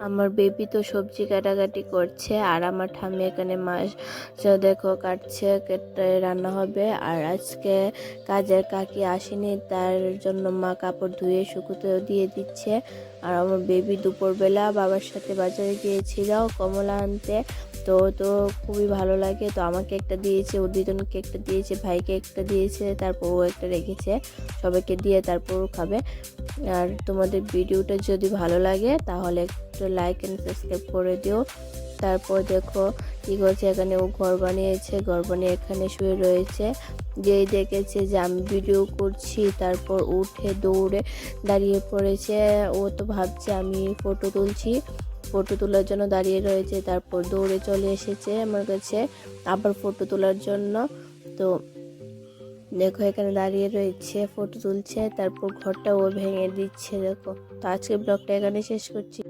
আমার বেবি তো সবজি কাটাকাটি করছে আর আমার ঠাম্মি এখানে মাছ দেখো কাটছে, কেটে রান্না হবে। আর আজকে কাজের কাকি আসেনি, তার জন্য মা কাপড় ধুয়ে শুকোতেও দিয়ে দিচ্ছে। আর আমার বেবি দুপুরবেলা বাবার সাথে বাজারে গিয়েছিল কমলা আনতে। তো খুবই ভালো লাগে, তো আমাকে একটা দিয়েছে, ও দুজনকে একটা দিয়েছে, ভাইকে একটা দিয়েছে, তারপর ও একটা রেখেছে, সবাইকে দিয়ে তারপর ও খাবে। আর তোমাদের ভিডিওটা যদি ভালো লাগে তাহলে একটু লাইক এন্ড সাবস্ক্রাইব করে দিও। তারপর দেখো কি করছে, এখানে ও ঘর বানিয়েছে, ঘর বানিয়ে এখানে শুয়ে রয়েছে। যেই দেখেছে যে আমি ভিডিও করছি তারপর উঠে দৌড়ে দাঁড়িয়ে পড়েছে। ও তো ভাবছে আমি ফটো তুলছি, ফটো তোলার জন্য দাঁড়িয়ে রয়েছে, তারপর দৌড়ে চলে এসেছে আমার কাছে আবার ফটো তোলার জন্য। তো দেখো এখানে দাঁড়িয়ে রয়েছে, ফটো তুলছে, তারপর ঘরটা ও ভেঙে দিচ্ছে। দেখো, তো আজকে ব্লগটা এখানে শেষ করছি।